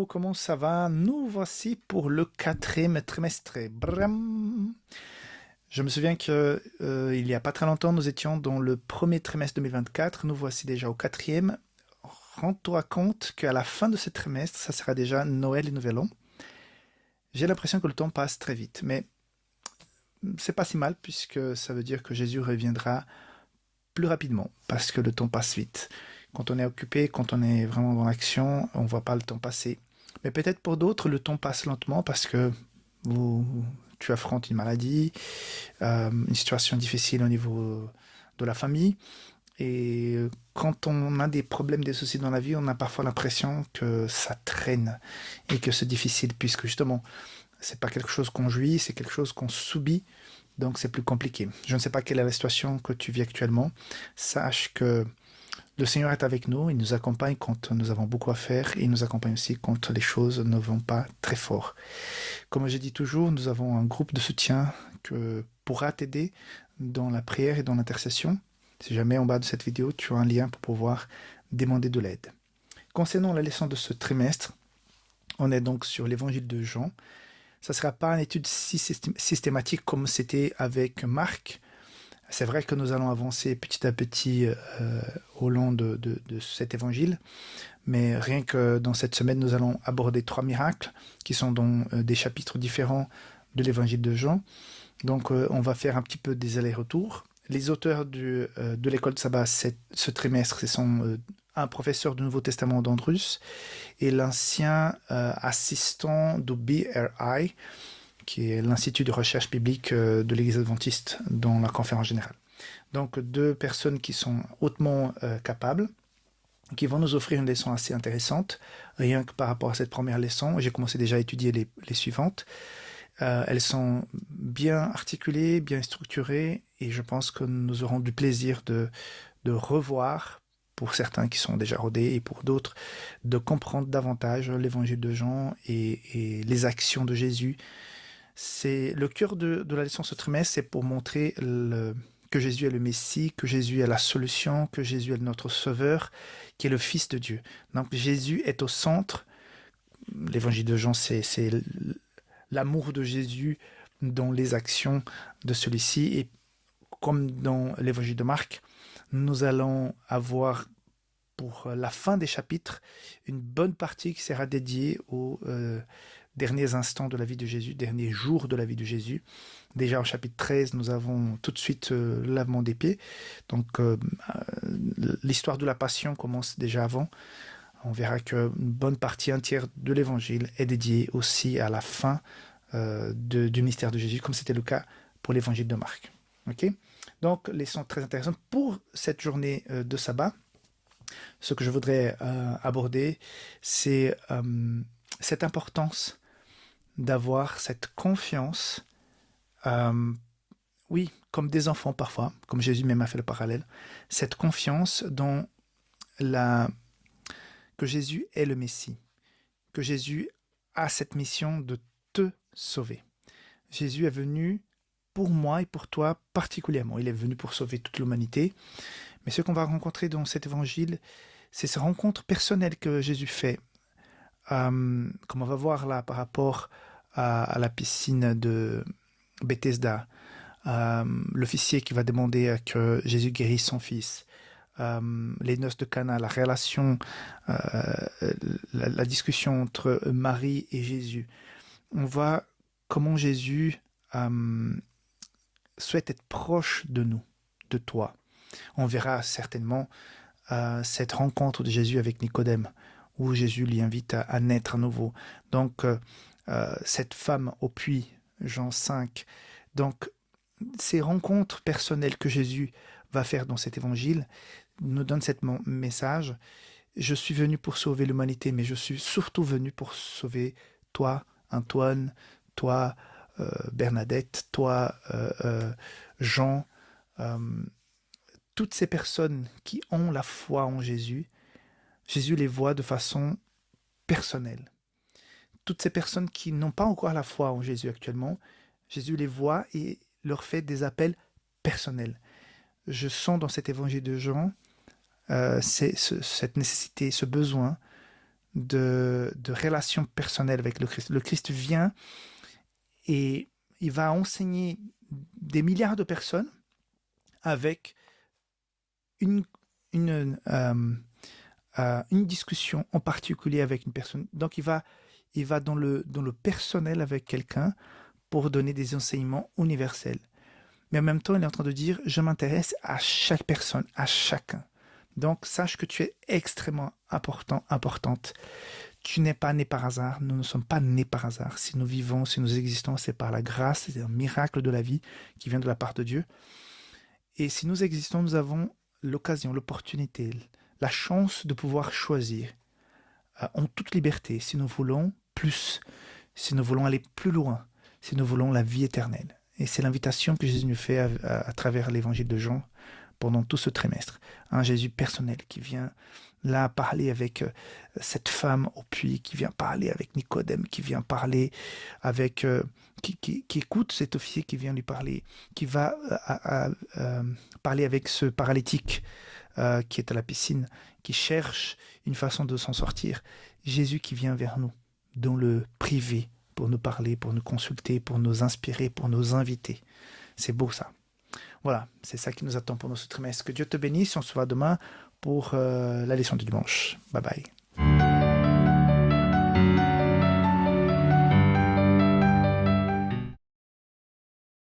Hello, comment ça va? Nous voici pour le quatrième trimestre. Bram. Je me souviens que il y a pas très longtemps, nous étions dans le premier trimestre 2024. Nous voici déjà au quatrième. Rends-toi compte qu'à la fin de ce trimestre, ça sera déjà Noël et Nouvel An. J'ai l'impression que le temps passe très vite, mais c'est pas si mal puisque ça veut dire que Jésus reviendra plus rapidement parce que le temps passe vite. Quand on est occupé, quand on est vraiment dans l'action, on voit pas le temps passer. Mais peut-être pour d'autres, le temps passe lentement parce que tu affrontes une maladie, une situation difficile au niveau de la famille. Et quand on a des problèmes, des soucis dans la vie, on a parfois l'impression que ça traîne et que c'est difficile puisque justement, c'est pas quelque chose qu'on jouit, c'est quelque chose qu'on subit. Donc c'est plus compliqué. Je ne sais pas quelle est la situation que tu vis actuellement. Sache que le Seigneur est avec nous, il nous accompagne quand nous avons beaucoup à faire et il nous accompagne aussi quand les choses ne vont pas très fort. Comme je dis toujours, nous avons un groupe de soutien que pourra t'aider dans la prière et dans l'intercession. Si jamais en bas de cette vidéo, tu as un lien pour pouvoir demander de l'aide. Concernant la leçon de ce trimestre, on est donc sur l'évangile de Jean. Ça ne sera pas une étude si systématique comme c'était avec Marc. C'est vrai que nous allons avancer petit à petit au long de cet évangile, mais rien que dans cette semaine, nous allons aborder 3 miracles qui sont dans des chapitres différents de l'évangile de Jean. Donc on va faire un petit peu des allers-retours. Les auteurs de l'école de sabbat ce trimestre, ce sont un professeur du Nouveau Testament d'Andrus et l'ancien assistant du BRI, qui est l'Institut de recherche biblique de l'Église adventiste dans la conférence générale. Donc deux personnes qui sont hautement capables, qui vont nous offrir une leçon assez intéressante, rien que par rapport à cette première leçon. J'ai commencé déjà à étudier les suivantes. Elles sont bien articulées, bien structurées, et je pense que nous aurons du plaisir de revoir, pour certains qui sont déjà rodés, et pour d'autres, de comprendre davantage l'évangile de Jean et les actions de Jésus. C'est le cœur de la leçon ce trimestre, c'est pour montrer que Jésus est le Messie, que Jésus est la solution, que Jésus est notre Sauveur, qui est le Fils de Dieu. Donc Jésus est au centre. L'évangile de Jean, c'est l'amour de Jésus dans les actions de celui-ci. Et comme dans l'évangile de Marc, nous allons avoir pour la fin des chapitres une bonne partie qui sera dédiée aux derniers instants de la vie de Jésus, derniers jours de la vie de Jésus. Déjà au chapitre 13, nous avons tout de suite le lavement des pieds. Donc l'histoire de la passion commence déjà avant. On verra qu'une bonne partie entière de l'évangile est dédiée aussi à la fin du ministère de Jésus, comme c'était le cas pour l'évangile de Marc. Okay, donc, leçon très intéressante pour cette journée de sabbat. Ce que je voudrais aborder, c'est cette importance d'avoir cette confiance, oui, comme des enfants parfois, comme Jésus même a fait le parallèle, cette confiance dans que Jésus est le Messie, que Jésus a cette mission de te sauver. Jésus est venu pour moi et pour toi particulièrement. Il est venu pour sauver toute l'humanité. Mais ce qu'on va rencontrer dans cet évangile, c'est cette rencontre personnelle que Jésus fait. Comme on va voir là par rapport à la piscine de Bethesda, l'officier qui va demander à que Jésus guérisse son fils, les noces de Cana, la relation, la discussion entre Marie et Jésus. On voit comment Jésus souhaite être proche de nous, de toi. On verra certainement cette rencontre de Jésus avec Nicodème, où Jésus l'y invite à naître à nouveau. Donc, cette femme au puits, Jean 5. Donc, ces rencontres personnelles que Jésus va faire dans cet évangile nous donnent ce message. Je suis venu pour sauver l'humanité, mais je suis surtout venu pour sauver toi, Antoine, toi, Bernadette, toi, Jean, toutes ces personnes qui ont la foi en Jésus, Jésus les voit de façon personnelle. Toutes ces personnes qui n'ont pas encore la foi en Jésus actuellement, Jésus les voit et leur fait des appels personnels. Je sens dans cet évangile de Jean cette nécessité, ce besoin de relation personnelle avec le Christ. Le Christ vient et il va enseigner des milliards de personnes avec une, une, euh, une discussion en particulier avec une personne. Donc il va dans le personnel avec quelqu'un pour donner des enseignements universels. Mais en même temps, il est en train de dire, je m'intéresse à chaque personne, à chacun. Donc, sache que tu es extrêmement important, importante. Tu n'es pas né par hasard, nous ne sommes pas nés par hasard. Si nous vivons, si nous existons, c'est par la grâce, c'est un miracle de la vie qui vient de la part de Dieu. Et si nous existons, nous avons l'occasion, l'opportunité, la chance de pouvoir choisir en toute liberté si nous voulons plus, si nous voulons aller plus loin, si nous voulons la vie éternelle. Et c'est l'invitation que Jésus nous fait à travers l'évangile de Jean pendant tout ce trimestre. Un Jésus personnel qui vient là parler avec cette femme au puits, qui vient parler avec Nicodème, qui vient parler avec... qui écoute cet officier qui vient lui parler, qui va parler avec ce paralytique qui est à la piscine, qui cherche une façon de s'en sortir. Jésus qui vient vers nous, dans le privé, pour nous parler, pour nous consulter, pour nous inspirer, pour nous inviter. C'est beau ça. Voilà, c'est ça qui nous attend pendant ce trimestre. Que Dieu te bénisse. On se voit demain pour la leçon du dimanche. Bye bye.